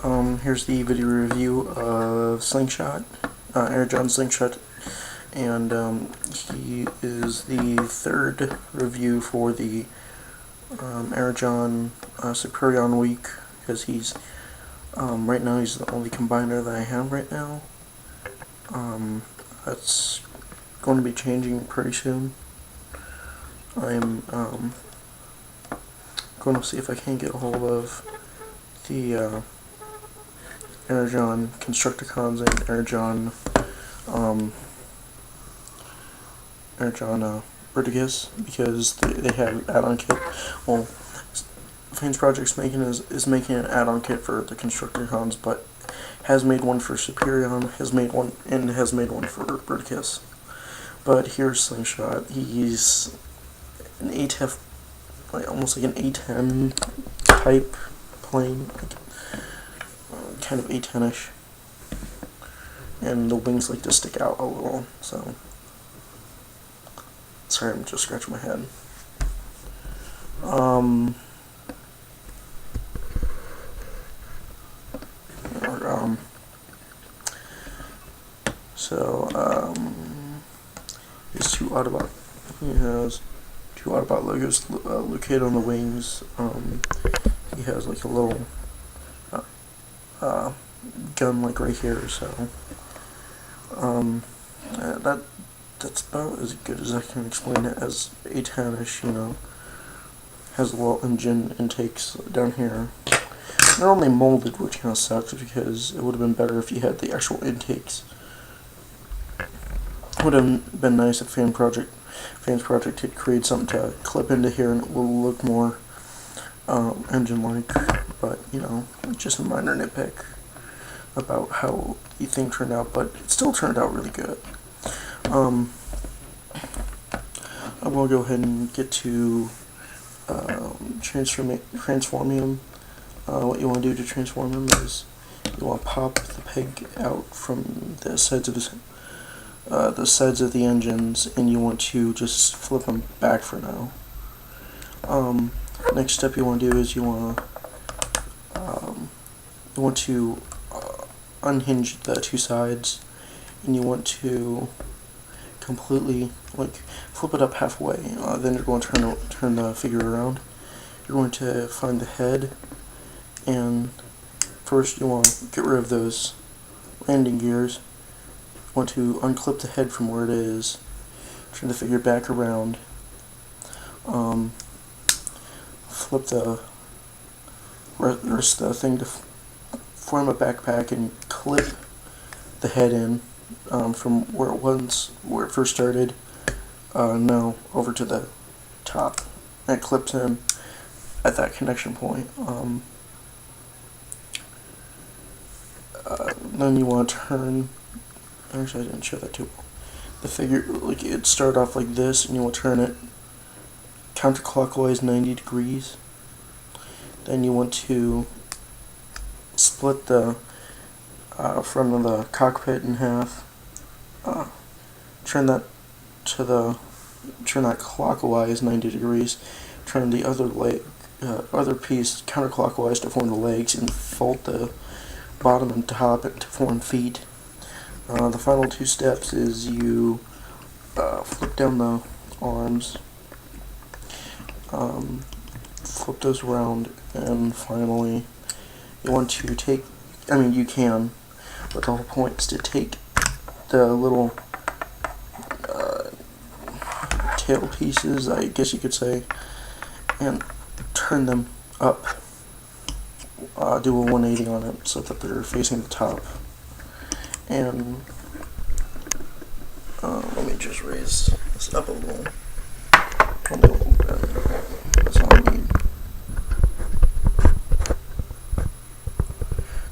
Here's the video review of Slingshot, energon Slingshot, and he is the third review for the energon Superion week, because he's right now he's the only combiner that I have right now. That's going to be changing pretty soon. I'm going to see if I can get a hold of the energon Constructicons and energon Vertigus, because they have add-on kit. Well, Fans Project's is making an add-on kit for the Constructicons, but has made one for Superion, has made one for Vertigus. But here's Slingshot. He's an ATF, almost like an A10 type plane, kind of A10ish, and the wings like to stick out a little. So sorry, I'm just scratching my head. He has two Autobot logos located on the wings. He has like a little gun like right here, so that's about as good as I can explain it as A10ish, you know. Has little engine intakes down here. They're only molded, which kind of sucks, because it would have been better if you had the actual intakes. It would have been nice if Fans Project had created something to clip into here and it will look more engine-like, but you know, just a minor nitpick about how the thing turned out, but it still turned out really good. I will go ahead and get to transforming him. What you want to do to transform him is you want to pop the peg out from the sides of the engines, and you want to just flip them back for now. Next step you want to do is you want to unhinge the two sides, and you want to completely flip it up halfway. Then you're going to turn the figure around. You're going to find the head, and first you want to get rid of those landing gears. You want to unclip the head from where it is, turn the figure back around, flip the rest of the thing to form a backpack, and clip the head in from where it first started, now over to the top. That clips in at that connection point. Then you want to turn. Actually, I didn't show that too well. The figure, it started off like this, and you will turn it counterclockwise 90 degrees. Then you want to split the front of the cockpit in half. Turn that clockwise 90 degrees. Turn the other piece counterclockwise to form the legs, and fold the bottom and top to form feet. The final two steps is you flip down the arms, flip those around, and finally you want to take, you can, but the whole point is to take the little tail pieces, I guess you could say, and turn them up, do a 180 on it so that they're facing the top. And let me just raise this up a little bit. That's all I need.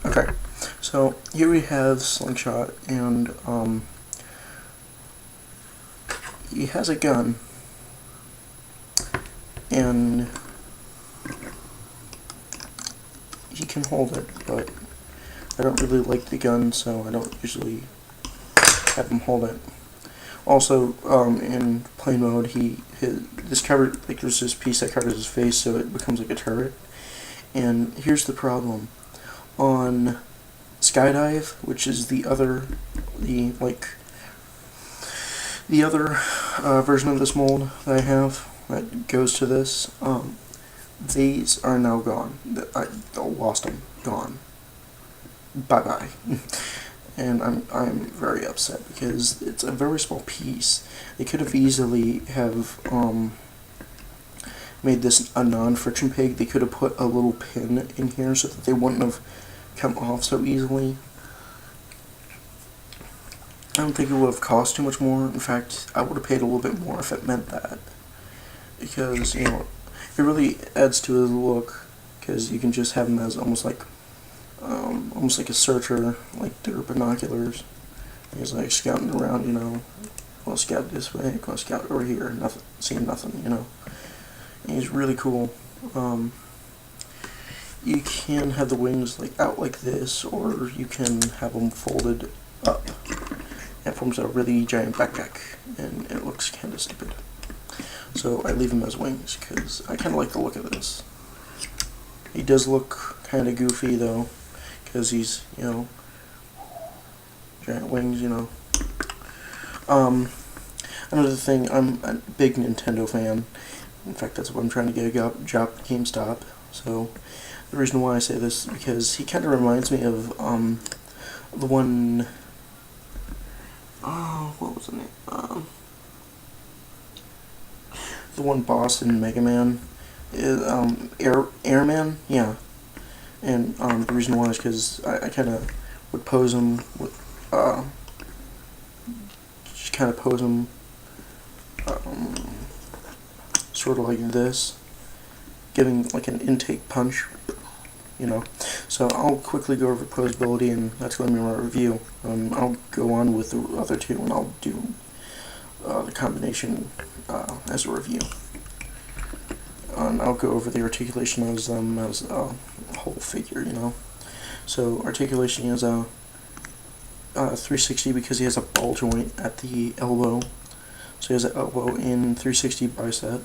Okay, so here we have Slingshot, and he has a gun, and he can hold it, but I don't really like the gun, so I don't usually have him hold it. Also, in plane mode, there's this piece that covers his face, so it becomes like a turret. And here's the problem: on Skydive, which is the other version of this mold that I have that goes to this. These are now gone. I lost them. Gone. Bye bye. And I'm very upset because it's a very small piece. They could have easily have made this a non-friction peg. They could have put a little pin in here so that they wouldn't have come off so easily. I don't think it would have cost too much more. In fact, I would have paid a little bit more if it meant that, because it really adds to his look. Because you can just have him as almost like a searcher, like their binoculars. He's like scouting around, Well, scout this way, go scout over here, nothing, seeing nothing, And he's really cool. You can have the wings out like this, or you can have them folded up. It forms a really giant backpack, and it looks kind of stupid. So I leave him as wings, because I kind of like the look of this. He does look kind of goofy, though, because he's, giant wings, Another thing, I'm a big Nintendo fan. In fact, that's what I'm trying to get a job at GameStop. So the reason why I say this is because he kind of reminds me of the one... what was the name? The one boss in Mega Man is Airman, yeah. And the reason why is because I kind of would pose him with just kind of pose him sort of like this, giving like an intake punch, So I'll quickly go over posability, and that's going to be my review. I'll go on with the other two, and I'll do the combination as a review. And I'll go over the articulation as a whole figure, So articulation is a 360 because he has a ball joint at the elbow. So he has an elbow in 360 bicep.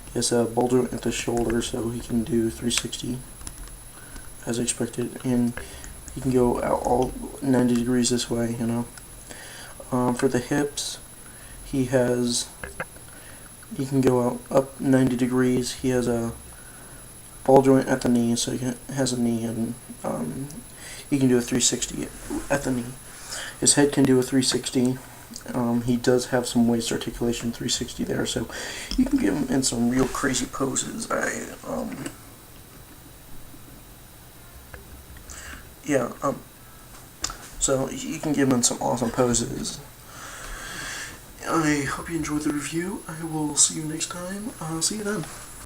He has a ball joint at the shoulder, so he can do 360 as expected, and he can go out all 90 degrees this way, For the hips, he can go out up 90 degrees. He has a ball joint at the knee, so he has a knee, and he can do a 360 at the knee. His head can do a 360. He does have some waist articulation 360 there, so you can get him in some real crazy poses. So you can give him in some awesome poses. I hope you enjoyed the review. I will see you next time. See you then.